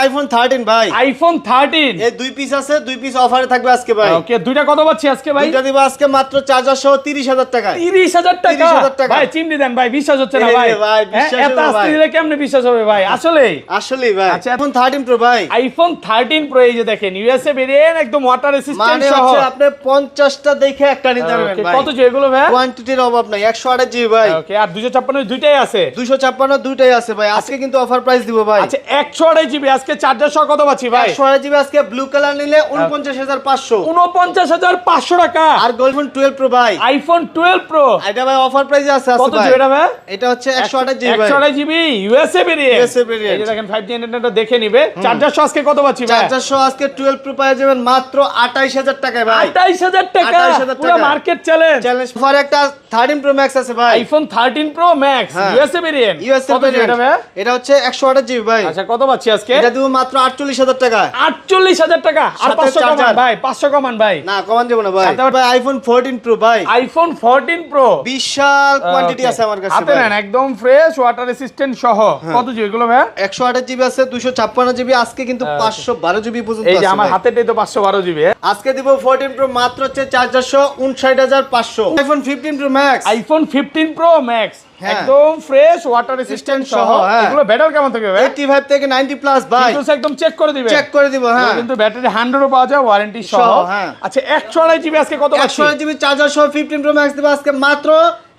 IPhone 13 ভাই। IPhone 13 এই দুই পিস আছে, দুই পিস অফারে থাকবে আজকে ভাই। ওকে, দুইটা কত পাচ্ছি আজকে ভাই? দুইটা দিব আজকে মাত্র চার্জার সহ 30,000 টাকায়। 30,000 টাকা 30,000 টাকা ভাই, চিমনি দেন ভাই, বিশ্বাস হচ্ছে না এই ভাই। রে ভাই, বিশ্বাস এত হবে আস্তে ভাই। দিলে কেমনে বিশ্বাস হবে ভাই? আসলেই আসলেই ভাই। আচ্ছা, আইফোন 13 প্রো ভাই। আইফোন 13 প্রো এই যে দেখেন ইউএসএ ভেরিয়েন্ট, একদম ওয়াটার রেসিস্ট্যান্ট মানে সহ। হচ্ছে আপনি 50টা দেখে একটা নিতে পারবেন ওকে, ভাই। কত যে এগুলো ভাই? কোয়ান্টিটির অভাব নাই, 128 জিবি ভাই। ওকে, আর 256 দুইটাই আছে? 256 দুইটাই আছে ভাই। আজকে কিন্তু অফার প্রাইস দিব ভাই। আচ্ছা, 128 জিবি আজকে চার্জার সহ কত পাচ্ছি ভাই? 128 জিবি আজকে ব্লু কালার নিলে 49,500। 49,500 টাকা। আর গোল্ডফোন 12 প্রো ভাই। আইফোন 12 প্রো এটা ভাই অফার প্রাইসে আছে কত ভাই। জিবি এটা ভাই? এটা হচ্ছে 128 জিবি ভাই। 128 GB USA variant. USA variant. এই যে দেখেন 5G ইন্টারনেটটা দেখে নিবে। চার্জার সহ আজকে কত পাচ্ছি ভাই? চার্জার সহ আজকে 12 প্রো পেয়ে যাবেন মাত্র 28,000 টাকায় ভাই। 28,000 টাকা 28,000 পুরো টাকা। Market challenge. চ্যালেঞ্জ ফর একটা 13 প্রো ম্যাক্স আছে ভাই। আইফোন 13 প্রো ম্যাক্স হ্যাঁ। USA variant. ইউএসএ কত জিবি এটা ভাই? এটা হচ্ছে 128 জিবি ভাই। আচ্ছা, কত পাচ্ছি আজকে? এটা দিব মাত্র 48,000 টাকা। 48,000 টাকা। আর সাথে 500 কমান চার্জার। ভাই, 500 কমান ভাই। না কমান দেব না ভাই। সাথে ভাই আইফোন 14 প্রো ভাই। আইফোন 14 প্রো বিশাল কোয়ান্টিটি আছে আমার কাছে হাতে ভাই। নেন, একদম ফ্রেশ ওয়াটার রেসিস্ট্যান্ট সহ। কত জিবি এগুলো ভাই? 128 জিবি আছে, 256 জিবি আজকে কিন্তু 512 জিবি পর্যন্ত এই যে আছে আমার ভাই। হাতেটাই তো 512 জিবি। আজকে দিব 14 প্রো মাত্র হচ্ছে চার্জার সহ 59,500। IPhone 15 pro max. IPhone 15 pro max হ্যাঁ। একদম ফ্রেশ ওয়াটার রেসিস্ট্যান্ট সহ। হ্যাঁ। এগুলো ব্যাটারি কেমন থাকবে ভাই? 85 থেকে 90 প্লাস ভাই। ফিচারস একদম চেক করে দিবেন। চেক করে দিব হ্যাঁ। কিন্তু ব্যাটারি 100 ও পাওয়া যায় ওয়ারেন্টি সহ। সহ, হ্যাঁ। আচ্ছা, 128 জিবি আজকে কত পাচ্ছি? 128 জিবি চার্জার সহ 15 প্রো ম্যাক্স দিব আজকে মাত্র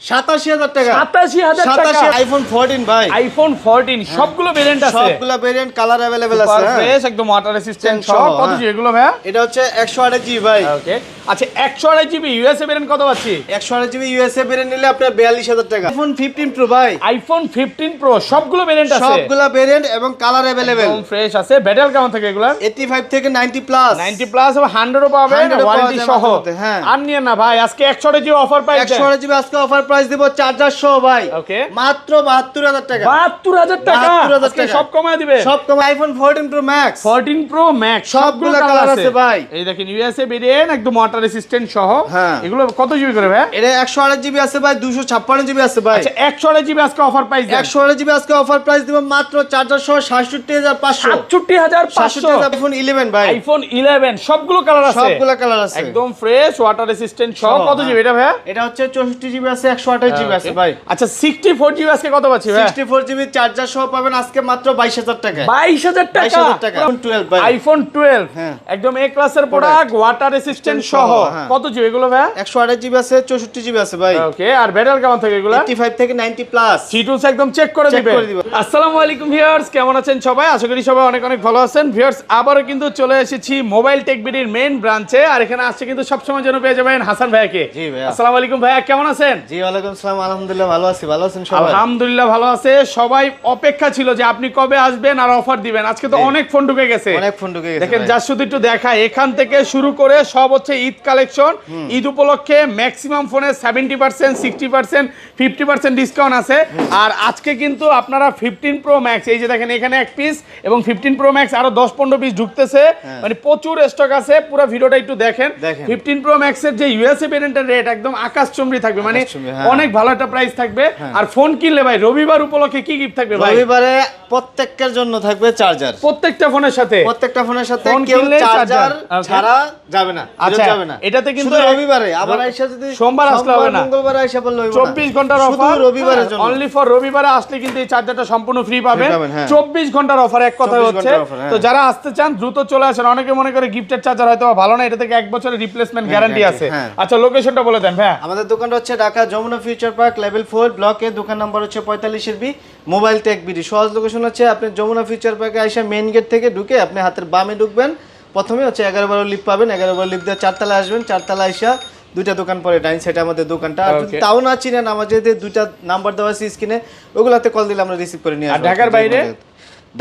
87,000 টাকা। 87,000 টাকা। 87 আইফোন 14 ভাই। আইফোন 14 সবগুলো ভেরিয়েন্ট আছে। সবগুলা ভেরিয়েন্ট কালার अवेलेबल আছে হ্যাঁ। ফ্রেশ একদম ওয়াটার রেসিস্ট্যান্ট সহ। সহ, কত হ্যাঁ। জিবি এগুলো ভাই? এটা হচ্ছে 128 জিবি ভাই। ওকে, আচ্ছা 128 জিবি ইউএসএ ভেরিয়েন্ট কত পাচ্ছি? 128 জিবি ইউএসএ ভেরিয়েন্ট নিলে আপনার 42,000 টাকা। আইফোন 15 প্রো ভাই। আইফোন 15 প্রো সবগুলো ভেরিয়েন্ট আছে। সবগুলা ভেরিয়েন্ট এবং কালার अवेलेबल। একদম ফ্রেশ আছে। ব্যাটারি কেমন থাকে এগুলো? 85 থেকে 90 প্লাস। 90 প্লাস এবং 100 ও পাবেন 100 ও পাওয়া ওয়ারেন্টি যায় সহ। মাঝে মধ্যে, হ্যাঁ। আর নিয়ে না ভাই, আজকে 128 জিবি অফার পাই। 128 জিবি আজকে অফার প্রাইস দেব চার্জার সহ ভাই। ওকে, মাত্র 72,000 টাকা। 72,000 টাকা 72,000 আজকে টাকা। সব কমায় দিবে। সব কম iPhone 14 Pro Max. 14 Pro Max সবগুলো কালার আছে ভাই। এই দেখেন ইউএসএ ভেরিয়েন্ট একদম ওয়াটার রেসিস্ট্যান্ট সহ। হ্যাঁ। এগুলো কত জিবি করে ভাই? এটা 128 জিবি আছে ভাই, 256 জিবি আছে ভাই। আচ্ছা, 128 জিবি আজকে অফার প্রাইস দেন। 128 জিবি আজকে অফার প্রাইস দিব মাত্র চার্জার সহ 67,500। 67,500 আইফোন 11 ভাই। আইফোন 11 সবগুলো কালার আছে। সবগুলা কালার আছে। একদম ফ্রেশ ওয়াটার রেসিস্ট্যান্ট সহ। কত জিবি এটা ভাই? এটা হচ্ছে 64 জিবি আছে, 128 জিবি আছে ভাই। আচ্ছা, 64 জিবি আজকে কত পাচ্ছি ভাই? 64 জিবি চার্জার সহ পাবেন আজকে মাত্র 22,000 টাকা। 22,000 টাকা। 22,000 টাকা। আইফোন 12 ভাই। আইফোন 12 হ্যাঁ। একদম এ ক্লাসের প্রোডাক্ট, ওয়াটার রেসিস্ট্যান্ট সহ। হ্যাঁ। কত জিবি এগুলো ভাই? 128 জিবি আছে, 64 জিবি আছে ভাই। ওকে, আর ব্যাটারি কেমন থাকে এগুলো? 85 থেকে 90 প্লাস। সিটুলস একদম চেক করে Check দিবেন। করে দিবেন। আসসালামু আলাইকুম ভিউয়ার্স, কেমন আছেন সবাই? আশা করি সবাই অনেক অনেক ভালো আছেন। ভিউয়ার্স, আবারও কিন্তু চলে এসেছি মোবাইল টেক বিডির মেইন ব্রাঞ্চে। আর এখানে আসছে কিন্তু সবসময় যেন পেয়ে যাবেন হাসান ভাইয়াকে। জি ভাইয়া। আসসালামু আলাইকুম ভাইয়া, কেমন আছেন? জি ওয়ালাইকুম আসসালাম, আলহামদুলিল্লাহ ভালো আছি। ভালো আছেন সবাই? আলহামদুলিল্লাহ ভালো আছে সবাই। অপেক্ষা ছিল যে আপনি কবে আসবেন আর অফার দিবেন। আজকে তো অনেক ফোন ঢুকে গেছে। অনেক ফোন ঢুকে গেছে দেখেন, ভাই। যা শুধু একটু দেখায়, এখান থেকে শুরু করে সব হচ্ছে ঈদ কালেকশন। ঈদ উপলক্ষে ম্যাক্সিমাম ফোনে 70%, 60%, 50% ডিসকাউন্ট আছে। আর আজকে কিন্তু আপনারা 15 প্রো ম্যাক্স, এই যে দেখেন এখানে এক পিস এবং 15 প্রো ম্যাক্স আরো 10-15 পিস ঢুকতেছে। মানে প্রচুর স্টক আছে। পুরো ভিডিওটা একটু দেখেন। 15 প্রো ম্যাক্স এর যে ইউএসএ ভেরিয়েন্টের রেট একদম আকাশচুম্বী থাকবে, মানে হ্যাঁ। অনেক ভালো একটা প্রাইস থাকবে। আর ফোন কিনলে ভাই রবিবার উপলক্ষে কি গিফট থাকবে ভাই? রবিবারে প্রত্যেকের জন্য থাকবে চার্জার। প্রত্যেকটা ফোনের সাথে প্রত্যেকটা ফোনের সাথে ফোন কেউ কিনলে চার্জার চার্জার। ছাড়া যাবে না। আচ্ছা, যাবে না। এটাতে কিন্তু শুধু রবিবারে, আবার আইসা যদি সোমবার আসলে হবে না। মঙ্গলবার আইসা বললে হইব না। 24 ঘন্টার শুধু অফার রবিবারের জন্য। অনলি ফর রবিবারে আসলে কিন্তু এই চার্জারটা সম্পূর্ণ ফ্রি পাবেন। পাবেন, হ্যাঁ। 24 ঘন্টার অফার, এক কথা 24 হচ্ছে। ঘন্টার offer, হ্যাঁ। তো যারা আসতে চান দ্রুত চলে আসেন। অনেকে মনে করে গিফটের চার্জার হয়তো ভালো না, এটা থেকে 1 বছরের রিপ্লেসমেন্ট গ্যারান্টি আছে। হ্যাঁ। আচ্ছা, লোকেশনটা বলে দেন ভাই। আমাদের দোকানটা হচ্ছে Dhaka Jamuna Future Park level 4 ব্লকে, দোকান নাম্বার হচ্ছে 45 এর বি, মোবাইল টেক বিডি। সহজ লোকেশন হচ্ছে আপনি যমুনা ফিউচার পার্কে আইসা মেইন গেট থেকে ঢুকে আপনি হাতের বামে ঢুকবেন। প্রথমে হচ্ছে 11 লিফট পাবেন, 11 লিফট দিয়ে 4 তলায় আসবেন। 4 তলায় আইসা দুইটা দোকান পরে ডাইন সাইডে আমাদের দোকানটা। আর যদি তাও না চিনেন, আমাদের যে দুইটা নাম্বার দেওয়া আছে স্ক্রিনে, ওগুলাতে কল দিলে আমরা রিসিভ করে নিয়ে আর আসবো। ঢাকার বাইরে?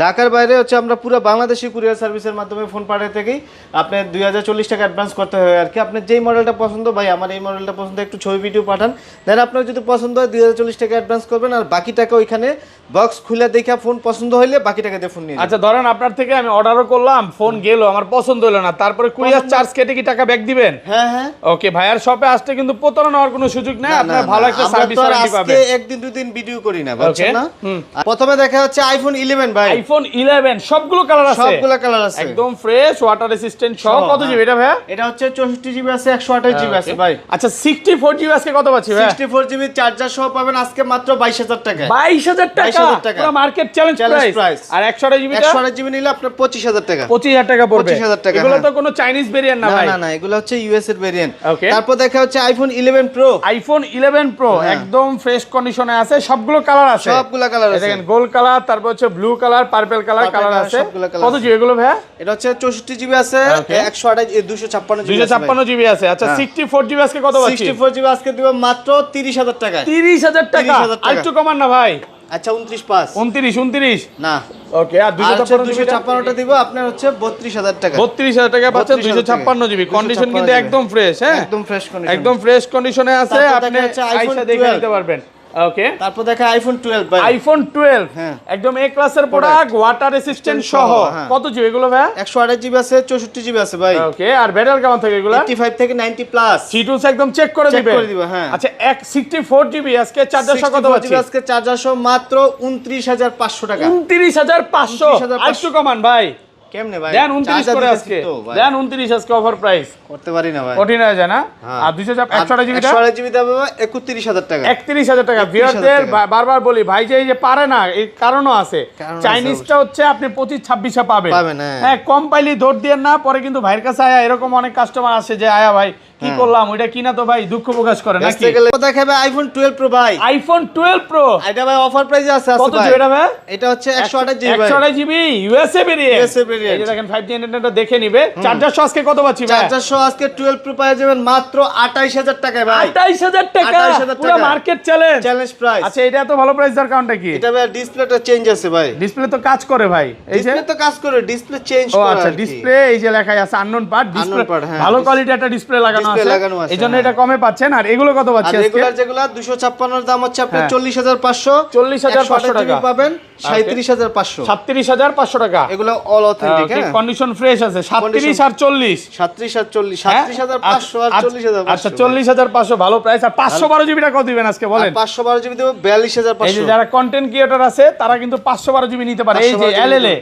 ঢাকার বাইরে হচ্ছে আমরা পুরো বাংলাদেশি কুরিয়ার সার্ভিসের মাধ্যমে ফোন পাঠাতে থেকেই আপনি 2040 টাকা অ্যাডভান্স করতে হয় আর কি। আপনি যেই মডেলটা পছন্দ, ভাই আমার এই মডেলটা পছন্দ, একটু ছবি ভিডিও পাঠান। দেন আপনার যদি পছন্দ হয় 2040 টাকা অ্যাডভান্স করবেন, আর বাকি টাকা ওইখানে বক্স খুলে দেখে ফোন পছন্দ হইলে বাকি টাকা দিয়ে ফোন নিয়ে আচ্ছা, ধরেন আপনার থেকে আমি অর্ডারও করলাম, ফোন গেল, আমার পছন্দ হলো না, তারপরে কুরিয়ার চার্জ কেটে কি টাকা ব্যাক দিবেন? হ্যাঁ হ্যাঁ। ওকে, ভাইয়ার শপে আসতে কিন্তু প্রতারণা হওয়ার কোনো সুযোগ নেই। আপনার ভালো একটা সার্ভিস ওয়ারেন্টি পাবেন। আজকে একদিন দুই দিন ভিডিও করি না, বুঝছেন না? প্রথমে দেখা হচ্ছে আইফোন 11 ভাই। আইফোন 11 সবগুলো কালার আছে, সবগুলো কালার আছে, একদম ফ্রেশ, ওয়াটার রেসিস্ট্যান্ট সহ। কত জিবি এটা ভাই? এটা হচ্ছে 64 জিবি আছে, 128 জিবি আছে ভাই। আচ্ছা 64 জিবি আজকে কত পাচ্ছি ভাই? 64 জিবি চার্জার সহ পাবেন আজকে মাত্র 22000 টাকায়। 22000 টাকা, পুরো মার্কেট চ্যালেঞ্জ প্রাইস। আর 128 জিবি 128 জিবি নিলে আপনার 25000 টাকা, 25000 টাকা পড়বে। 25000 টাকা। এগুলো তো কোনো চাইনিজ ভেরিয়েন্ট না ভাই? না না, এগুলো হচ্ছে ইউএস এর ভেরিয়েন্ট। ওকে, তারপর দেখা হচ্ছে আইফোন 11 প্রো। আইফোন 11 প্রো একদম ফ্রেশ কন্ডিশনে আছে, সবগুলো কালার আছে, সবগুলো কালার আছে। দেখেন গোল্ড কালার, তারপর হচ্ছে ব্লু কালার, পার্পল কালার আছে। কত জিবি এগুলো ভাই? এটা হচ্ছে 64 জিবি আছে, 128 256 জিবি আছে, 256 জিবি আছে। আচ্ছা 64 জিবি আজকে কত পাচ্ছি? 64 জিবি আজকে দিব মাত্র 30000 টাকায়। 30000 টাকা, আর একটু কমান না ভাই? আচ্ছা 29.5 29 না, ওকে। আর 256 টা দিব আপনার হচ্ছে 32000 টাকা। 32000 টাকা পাচ্ছেন 256 জিবি। কন্ডিশন কিন্তু একদম ফ্রেশ, হ্যাঁ একদম ফ্রেশ কন্ডিশন, একদম ফ্রেশ কন্ডিশনে আছে, আপনি আইসা দেখে নিতে পারবেন। ওকে, তারপর দেখা আইফোন 12 ভাই। আইফোন 12 একদম এ ক্লাসের প্রোডাক্ট, ওয়াটার রেসিস্ট্যান্ট সহ। কত জিবি এগুলো ভাই? 128 জিবি আছে, 64 জিবি আছে ভাই। ওকে, আর ব্যাটারি কেমন থাকে এগুলো? 85 থেকে 90 প্লাস। সিটুস একদম চেক করে দিবেন। হ্যাঁ। আচ্ছা 64 জিবি আজকে চার্জার সহ কত পাচ্ছি? আজকে চার্জার সহ মাত্র 29500 টাকা। 29500, আর একটু কমান ভাই। কেমনে ভাই? দেন 29 করে আজকে, দেন 29 আজকে অফার প্রাইস। করতে পারি না ভাই, কঠিন হয়ে যায় না? আর 128 জিবি 128 জিবি দেব 31000 টাকা। 31000 টাকা। ভিউয়ারদের বারবার বলি ভাই যে এই যে পারে না, এই কারণও আছে। চাইনিজটা হচ্ছে আপনি 25-26 এ পাবেন। হ্যাঁ, কম পাইলে দৌড় দিয়ে না, পরে কিন্তু ভাইয়ের কাছে আয়া এরকম অনেক কাস্টমার আসে যে আয়া ভাই কি করলাম, ওইটা কিনা তো ভাই দুঃখ প্রকাশ করে নাকি? দেখাবে আইফোন 12 প্রো ভাই। আইফোন 12 প্রো এটা ভাই অফার প্রাইসে আছে ভাই। কত জিবি এটা ভাই? এটা হচ্ছে 128 জিবি ভাই। 128 জিবি ইউএসএ ভেরিয়েন্ট। এই যে দেখেন 5G ইন্টারনেটটা দেখে নিবে। চার্জার সহ আজকে কত পাচ্ছি ভাই? চার্জার সহ আজকে 12 প্রো পেয়ে যাবেন মাত্র 28000 টাকায় ভাই। 28000 টাকা, পুরো মার্কেট চ্যালেঞ্জ প্রাইস। আচ্ছা এটা এত ভালো প্রাইস দেওয়ার কারণটা কি? এটা ভাই ডিসপ্লেটা চেঞ্জ আছে ভাই। ডিসপ্লে তো কাজ করে ভাই, এই যে ডিসপ্লে তো কাজ করে, ডিসপ্লে চেঞ্জ ও করে। আচ্ছা, ডিসপ্লে এই যে লেখা আছে আননোন পার্ট, ডিসপ্লে হ্যাঁ, ভালো কোয়ালিটি একটা ডিসপ্লে লাগানো আছে, এইজন্য এটা কমে পাচ্ছেন। আর এগুলো কত পাচ্ছেন আজকে? রেগুলার যেগুলো 256 এর দাম হচ্ছে আপনার 40500, 40500 টাকা পাবেন 37500, 37500 টাকা। এগুলো অল অথেন্টিক, হ্যাঁ কন্ডিশন ফ্রেশ আছে। 37 আর 40, 37 আর 40, 37500 আর 40500। আচ্ছা 40500 ভালো প্রাইস। আর 512 জিবিটা কত দিবেন আজকে বলেন? 512 জিবি দেব 42500। এই যে যারা কন্টেন্ট ক্রিয়েটর আছে তারা কিন্তু 512 জিবি নিতে পারে। এই যে এলএলএ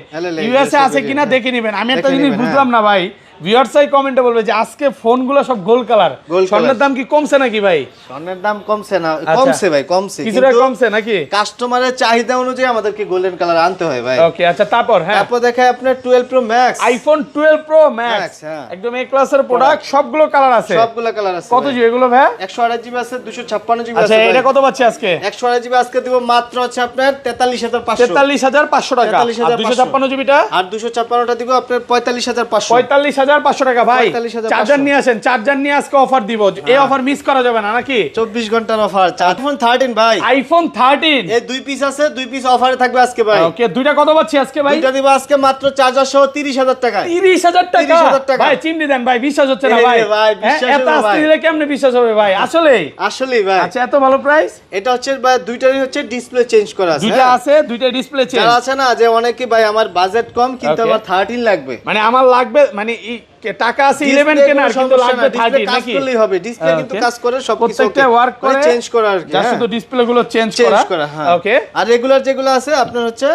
ইউএসএ আছে কিনা দেখে নেবেন। আমি একটা জিনিস বুঝলাম না ভাই, ভিউয়ার্সই কমেন্টে বলবে যে আজকে ফোনগুলো সব গোল্ড কালার, স্বর্ণের দাম কি কমছে নাকি ভাই? স্বর্ণের দাম কমছে না, কমছে ভাই, কমছে কিছুটা কমছে নাকি? কাস্টমারের চাহিদা অনুযায়ী আমাদেরকে গোল্ডেন কালার আনতে হয় ভাই। ওকে, আচ্ছা তারপর তারপর দেখায় আপনার 12 pro max, iPhone 12 pro max একদম এ ক্লাসের প্রোডাক্ট, সবগুলো কালার আছে, সবগুলো কালার আছে। কত জিবি এগুলো ভাই? 128 জিবি আছে, 256 জিবি আছে। আচ্ছা এটা কত পাচ্ছি আজকে? 128 জিবি আজকে দিব মাত্র হচ্ছে আপনার 43500, 43500 টাকা। আর 256 জিবিটা? আর 256টা দিব আপনার 45500, 45500 টাকা ভাই। চার্জার নিয়ে আসেন, চার্জার নিয়ে আজকে অফার দিব, এই অফার মিস করা যাবে না নাকি? 24 ঘন্টার অফার। আইফোন 13 ভাই, আইফোন 13 এই দুই পিস আছে, দুই পিস অফারে থাকবে আজকে ভাই। ওকে, দুইটা কত পাচ্ছি আজকে ভাই? দুইটা দিব আজকে মাত্র চার্জার সহ 30000 টাকায়। 30000 টাকা ভাই, চিমনি দেন ভাই, বিশ্বাস হচ্ছে না ভাই। এত আস্তে দিলে কেমনে বিশ্বাস হবে ভাই? আসলেই ভাই। আচ্ছা এত ভালো প্রাইস। এটা হচ্ছে ভাই দুইটারই হচ্ছে ডিসপ্লে চেঞ্জ করা আছে, দুইটা আছে, দুইটা ডিসপ্লে চেঞ্জ। যারা আছে না যে অনেকে ভাই আমার বাজেট কম কিন্তু আমার 13 লাগবে, মানে আমার লাগবে মানে টাকা আছে 11 কেনার কিন্তু লাগবে 13 নাকি? করলেই হবে, ডিসপ্লে কিন্তু কাজ করে, সব কিছু প্রত্যেকটা ওয়ার্ক করে, চেঞ্জ করা আর কি, শুধু ডিসপ্লে গুলো চেঞ্জ করা। ওকে, আর রেগুলার যেগুলো আছে আপনার হচ্ছে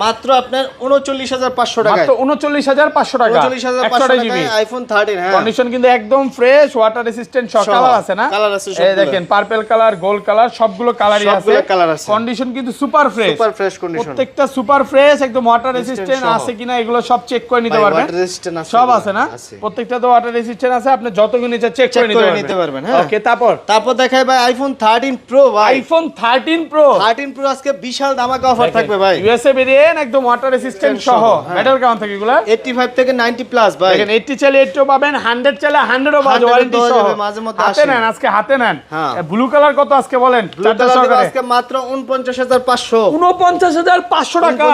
মাত্র আপনার 39500 টাকা, মাত্র 39500 টাকা, 39500 টাকায় আইফোন 13। হ্যাঁ, কন্ডিশন কিন্তু একদম ফ্রেশ, ওয়াটার রেসিস্ট্যান্ট, সব কালার আছে না? কালার আছে সব, এই দেখেন পার্পল কালার, গোল্ড কালার, সবগুলো কালারই আছে, সবগুলো কালার আছে। কন্ডিশন কিন্তু super fresh, super fresh condition, প্রত্যেকটা সুপার ফ্রেশ, একদম ওয়াটার রেসিস্ট্যান্ট আছে কিনা এগুলো সব চেক করে নিতে পারবেন। ওয়াটার রেসিস্ট্যান্ট আছে, সব আছে না? প্রত্যেকটা তো ওয়াটার রেসিস্ট্যান্ট আছে, আপনি যতগুলো নিচে চেক করে নিতে পারবেন। হ্যাঁ, ওকে, তারপর দেখাই ভাই আইফোন 13 প্রো ভাই। আইফোন 13 প্রো, 13 প্রো আজকে বিশাল ধামাকা অফার থাকবে ভাই। ইউএসএ ভেরিয়েন্ট, একদম ওয়াটার রেসিস্ট্যান্ট সহ। ব্যাটারি কেমন থাকে এগুলা? 85 থেকে 90 প্লাস ভাই। দেখেন 80 চাইলে 80 পাবেন, 100 চাইলে 100 ও পাবেন, ওয়ারেন্টি সহ। হাতে নেন, আজকে হাতে নেন। ব্লু কালার কত আজকে বলেন? আজকে মাত্র 49500, 49500 টাকা,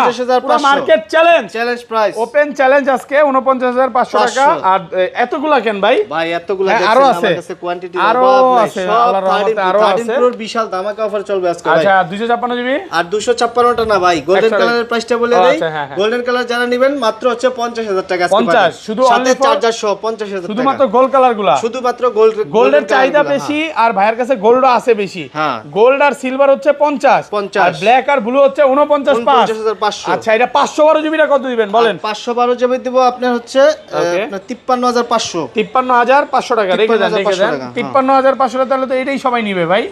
পুরো market challenge price, open challenge আজকে 49500 টাকা। আর এতগুলা কেন ভাই? এতগুলা আরো আছে, কাছে কোয়ান্টিটি আরো আছে, আল্লাহর রহমতে আরো আছে। 13 প্রোর বিশাল ধামাকা অফার চলবে আজকে ভাই। আচ্ছা 256 জিবি আর 256টা না ভাই, গোল্ডেন কালারের প্রাইসটা বলে দেই। গোল্ডেন কালার যারা নেবেন মাত্র হচ্ছে 50000 টাকা আজকে 50 শুধু সাথে চার্জার সহ 50000 টাকা শুধুমাত্র গোল্ড কালারগুলো শুধুমাত্র গোল্ডের চাহিদা বেশি আর ভাইয়ের কাছে গোল্ডও আছে বেশি গোল্ড আর সিলভার হচ্ছে 50 আর ব্ল্যাক আর ব্লু হচ্ছে 49500 আচ্ছা এটা 512 জিবিটা কত দিবেন বলেন 512 জিবি দিব আপনার হচ্ছে আপনার 53500 53500 টাকা রেখে দেন 53500 তাহলে তো এটাই সবাই নিবে ভাই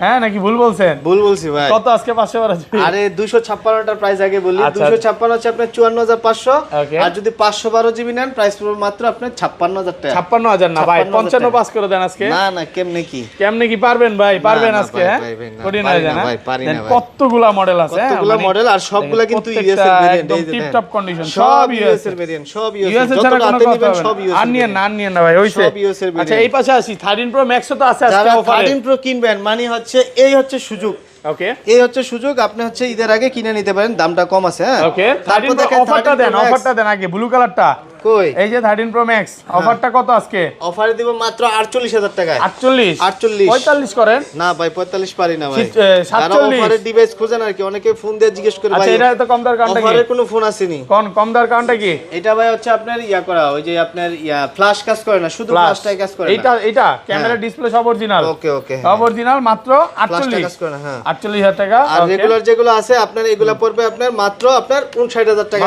হ্যাঁ নাকি ভুল বলছেন ভুল বলছি ভাই কত আজকে 512 জিবি আরে 256 টার প্রাইস আগে বলি 256 হচ্ছে আপনার 54500 আর যদি 512 জিবি নেন প্রাইস পড়বে মাত্র আপনার 56000 টাকা 56000 না ভাই 55 পাস করে দেন আজকে না না কেমনে কি পারবেন ভাই পারবেন আজকে হ্যাঁ করি না জানা কতগুলা মডেল আছে কতগুলা মডেল আর সবগুলা কিন্তু ইউএস এর ভেরিয়েন্ট একদম টিপ টপ কন্ডিশন সব ইউএস এর ভেরিয়েন্ট সব ইউএস এর যত রাতে নেবেন সব ইউএস আর নিয়ে না ভাই হইছে আচ্ছা এই পাশে আসি 13 প্রো ম্যাক্স তো আছে আজকে অফারে 13 প্রো কিনবেন মানে হচ্ছে এই হচ্ছে সুযোগ ওকে এই হচ্ছে সুযোগ আপনি হচ্ছে ঈদের আগে কিনে নিতে পারেন দামটা কম আছে হ্যাঁ ওকে 13 প্রো অফারটা দেন আগে ব্লু কালারটা কই এই যে 13 প্রো ম্যাক্স অফারটা কত আজকে অফারে দিব মাত্র 48000 টাকায় 48 45 করেন না ভাই 45 পারি না ভাই 47 অফারের ডিভাইস খোঁজেন আর কি অনেকে ফোন দিয়ে জিজ্ঞেস করে ভাই আচ্ছা এটা তো কম দার কারণটা কি অফারের কোনো ফোন আসেনি কম দার কারণটা কি এটা ভাই হচ্ছে আপনার করা ওই যে আপনার ফ্ল্যাশ কাজ করে না শুধু ফ্ল্যাশটাই কাজ করে না এটা ক্যামেরা ডিসপ্লে সব অরিজিনাল ওকে সব অরিজিনাল মাত্র 48 কাজ করে না হ্যাঁ 48000 টাকা আর রেগুলার যেগুলো আছে আপনার এগুলা পড়বে আপনার মাত্র আপনার 59000 টাকা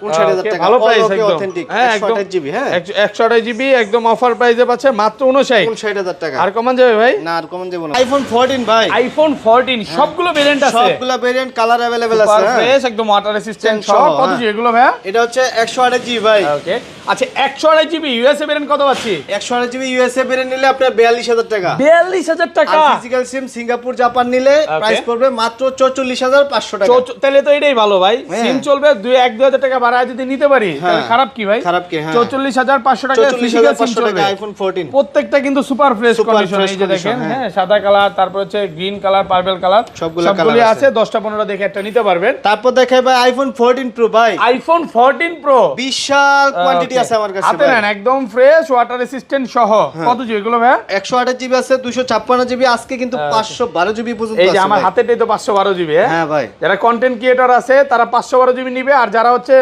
59000 টাকা ভালো প্রাইস একদম অথেন্টিক 128 জিবি হ্যাঁ 128 জিবি একদম অফার প্রাইসে পাচ্ছে মাত্র 59000 টাকা আর কমান যাবে ভাই না আর কমান যাবে না আইফোন 14 ভাই আইফোন 14 সবগুলো ভেরিয়েন্ট আছে সবগুলো ভেরিয়েন্ট কালার अवेलेबल আছে সুপার ফ্রেশ একদম ওয়াটার রেসিস্ট্যান্ট সব কত জি এগুলো ভাই এটা হচ্ছে 128 জিবি ভাই ওকে আচ্ছা 128 জিবি ইউএসএ ভেরিয়েন্ট কত পাচ্ছি 128 জিবি ইউএসএ ভেরিয়েন্ট নিলে আপনার 42000 টাকা 42000 টাকা আর ফিজিক্যাল সিম সিঙ্গাপুর জাপান নিলে প্রাইস পড়বে মাত্র 44500 টাকা তাহলে তো এটাই ভালো ভাই সিম চলবে 1-2000 টাকা বাড়ায় যদি নিতে পারি তাহলে খারাপ কি ভাই খারাপ কি হ্যাঁ 44500 টাকা ফিজিক্যাল সিম চলবে আইফোন 14 প্রত্যেকটা কিন্তু সুপার ফ্রেশ কন্ডিশন এই যে দেখেন হ্যাঁ সাদা কালার তারপর হচ্ছে গ্রিন কালার পার্পল কালার সবগুলো আছে 10টা 15টা দেখে একটা নিতে পারবেন তারপর দেখাই ভাই আইফোন 14 প্রো ভাই আইফোন 14 প্রো বিশাল কোয়ান্টিটি আছে আমার কাছে হাতে নেন একদম ফ্রেশ ওয়াটার রেসিস্ট্যান্ট সহ কত জিবি এগুলো ভাই 128 জিবি আছে 256 জিবি আজকে কিন্তু 512 জিবি পর্যন্ত আছে এই যে আমার হাতেটাই তো 512 জিবি হ্যাঁ ভাই যারা কন্টেন্ট ক্রিয়েটর আছে তারা 512 জিবি নিবে আর যারা হচ্ছে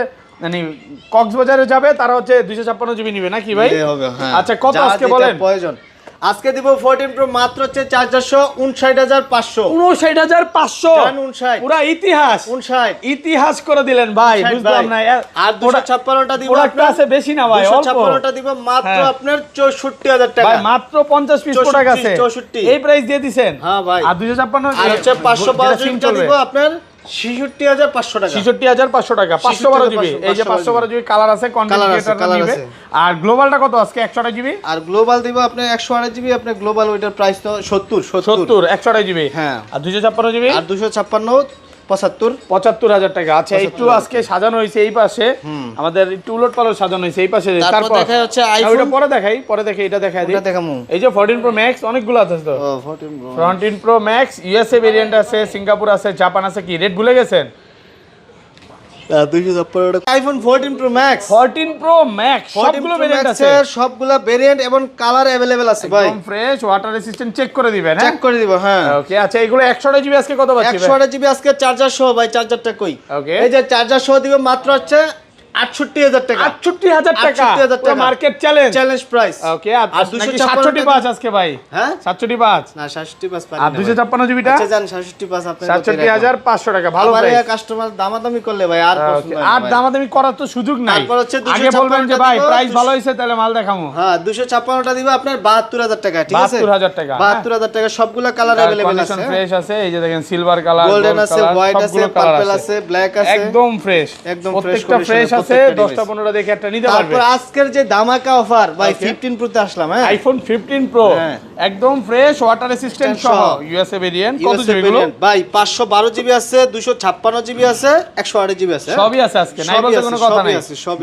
মানে কক্সবাজারে যাবে তারা হচ্ছে 256 জিবি নিবে নাকি ভাই আচ্ছা কত আজকে বলেন প্রয়োজন আজকে দিব 14 প্রো মাত্র হচ্ছে 459,500 59500 পুরো ইতিহাস করে দিলেন ভাই বুঝলাম না আর 256টা দিব আপনার আছে বেশি না ভাই 256টা দিব মাত্র আপনার 64000 টাকা ভাই মাত্র 50 পিস প্রোডাক্ট আছে 64 এই প্রাইস দিয়ে দিবেন হ্যাঁ ভাই আর 256 আর হচ্ছে 512 টা দিব আপনার 66500 টাকা 66500 টাকা 512 জিবি এই যে 512 জিবি কালার আছে কন্টেন্ট ক্রিয়েটররা নিবে আর গ্লোবালটা কত আজকে 128 জিবি আর গ্লোবাল দিব আপনি 128 জিবি আপনি গ্লোবাল ওইটার প্রাইস তো 70 128 জিবি হ্যাঁ আর 256 জিবি আর 256 75000 টাকা আচ্ছা একটু আজকে সাজানো হইছে এই পাশে আমাদের একটু উলট পালট সাজানো হইছে এই পাশে তারপর দেখা হচ্ছে আইফোন ওটা পরে দেখাই এটা দেখাই দিই এটা দেখামু এই যে 14 প্রো ম্যাক্স অনেকগুলো আছে তো 14 প্রো ম্যাক্স ইউএসএ ভেরিয়েন্ট আছে সিঙ্গাপুর আছে জাপান আছে কি রেট ভুলে গেছেন iPhone 14 Pro Max 14 Pro Max সবগুলো ভেরিয়েন্ট আছে সবগুলো ভেরিয়েন্ট এবং কালার अवेलेबल আছে ভাই একদম ফ্রেশ ওয়াটার রেসিস্ট্যান্ট চেক করে দিবেন চেক করে দিব হ্যাঁ ওকে আচ্ছা এগুলো 128 জিবি আজকে কত পাচ্ছি 128 জিবি আজকে চার্জার সহ ভাই চার্জারটা কই ওকে এই যে চার্জার সহ দিব মাত্র হচ্ছে 68000 টাকা 68000 টাকা পুরো মার্কেট চ্যালেঞ্জ প্রাইস ওকে আর 265 আজকে ভাই হ্যাঁ 765 না 665 পারি আর 256 জিবিটা আচ্ছা জান 665 আপনি 67500 টাকা ভালো প্রাইস কাস্টমার দামাদামি করলে ভাই আর আর দামাদামি করার তো সুযোগ নাই তারপর হচ্ছে আগে বলবেন যে ভাই প্রাইস ভালো হইছে তাহলে মাল দেখামু হ্যাঁ 256টা দিব আপনার 72000 টাকা ঠিক আছে 72000 টাকা 72000 টাকা সবগুলো কালার अवेलेबल আছে ফ্রেশ আছে এই যে দেখেন সিলভার কালার গোল্ডেন আছে হোয়াইট আছে পার্পল আছে ব্ল্যাক আছে একদম ফ্রেশ প্রত্যেকটা ফ্রেশ আছে 10টা 15টা দেখে একটা নিতে পারবে তারপর আজকের যে ধামাকা অফার ভাই 15 প্রো তে আসলাম হ্যাঁ আইফোন 15 প্রো একদম ফ্রেশ ওয়াটার রেসিস্ট্যান্ট সহ ইউএসএ ভেরিয়েন্ট কত জিবি এগুলো ভাই 512 জিবি আছে 256 জিবি আছে 128 জিবি আছে সবই আছে আজকে নাই বলতে কোনো কথা নাই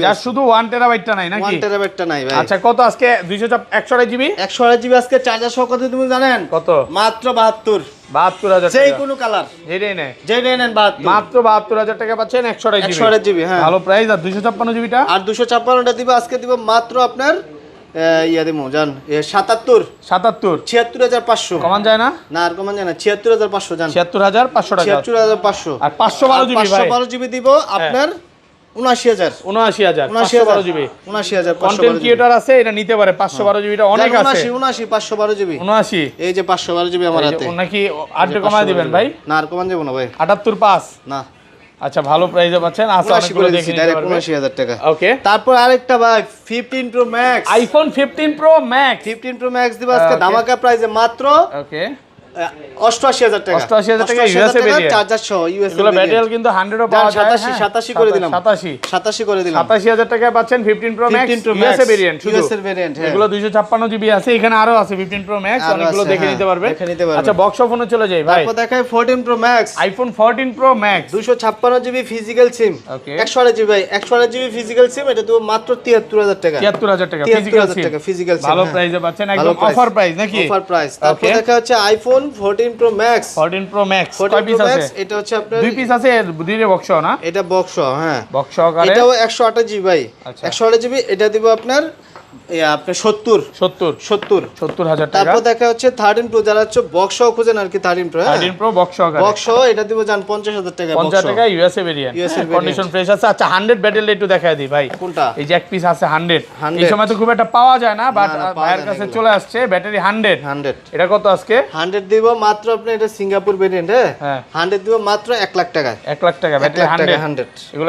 যা শুধু 1 টেরাবাইটটা নাই নাকি 1 টেরাবাইটটা নাই ভাই আচ্ছা কত আজকে 128 জিবি 128 জিবি আজকে চার্জার সহ কত তুমি জানেন কত মাত্র 72000 যে কোনো কালার যেটাই নেন 72 মাত্র 72000 টাকা পাচ্ছেন 128 জিবি 128 জিবি হ্যাঁ ভালো প্রাইস আর 256 জিবিটা আর 256টা দিব আজকে দিব মাত্র আপনার ইয়া দেবো জান 77 77 76500 কমান যায় না? না আর কমান যায় না 76500 জান 76500 টাকা 76500 আর 512 জিবি ভাই 512 জিবি দিব আপনার 79000 79000 512 জিবি 79000 কন্টেন্ট ক্রিয়েটর আছে এটা নিতে পারে 512 জিবিটা অনেক আছে 79 512 জিবি 79 এই যে 512 জিবি আমার হাতে নাকি আট কমায় দিবেন ভাই? না আর কমান যাব না ভাই 78.5 না আচ্ছা ভালো প্রাইসে পাচ্ছেন আচ্ছা অনেকগুলো দেখে নিতে ডাইরেক্ট পারবেন 79000 টাকা ওকে তারপর আরেকটা ভাই 15 pro max iPhone 15 pro max 15 pro max দিব আজকে Okay. ধামাকা প্রাইসে মাত্র ওকে 88000 টাকা 88000 টাকা ইউএসএ ভেরিয়েন্ট চার্জার সহ ইউএসএ এগুলো ব্যাটারি কিন্তু 100 ও পাওয়া যায় 87 করে দিলাম 87 করে দিলাম 87000 টাকায় পাচ্ছেন 15 pro max 15 Pro Max, USA variant শুধু US এর variant, হ্যাঁ। এগুলো 256 জিবি আছে এখানে আরো আছে 15 প্রো ম্যাক্স আরো অনেকগুলো আছে, দেখে হ্যাঁ, নিতে পারবেন দেখে নিতে পারবেন। আচ্ছা বক্স ফোনে চলে যাই ভাই তারপর দেখাই 14 Pro max iPhone 14 Pro max 256 GB physical সিম Okay. 128 জিবি ভাই 128 জিবি ফিজিক্যাল সিম এটা তো মাত্র 73000 টাকা 73000 টাকা ফিজিক্যাল 73000 টাকা ফিজিক্যাল সিম ভালো প্রাইসে পাচ্ছেন একদম অফার প্রাইস নাকি অফার প্রাইস তারপর Okay. দেখা হচ্ছে iPhone 14 Pro Max 14 Pro Max 14 কয় পিস Pro আছে Max, এটা হচ্ছে আপনার দুই পিস আছে দুইরে বক্স না এটা বক্স হ্যাঁ বক্স সহকারে এটাও 128 জিবি ভাই আচ্ছা। 128 জিবি এটা দিব আপনার আপনার 70000 টাকা তারপর দেখা হচ্ছে 13 প্রো যারা হচ্ছে বক্স সহ খুঁজেন আর কি 13 প্রো 13 প্রো বক্স সহকারে বক্স সহ এটা দিব জান 50000 টাকা 50 টাকা USA variant USA condition fresh আছে আচ্ছা 100 ব্যাটারি একটু দেখায় দিই ভাই কোনটা এই যে এক পিস আছে 100 100 এই সময় তো খুব একটা পাওয়া যায় না বাট না, পাওয়া ভাইয়ের যায় না কাছে এগুলো। চলে আসছে ব্যাটারি 100 100 এটা কত আজকে 100 দিব মাত্র আপনি এটা সিঙ্গাপুর ভেরিয়েন্ট হ্যাঁ। 100 দিব মাত্র 1 লাখ টাকা 1 লাখ টাকা ব্যাটারি 100 100 এগুলো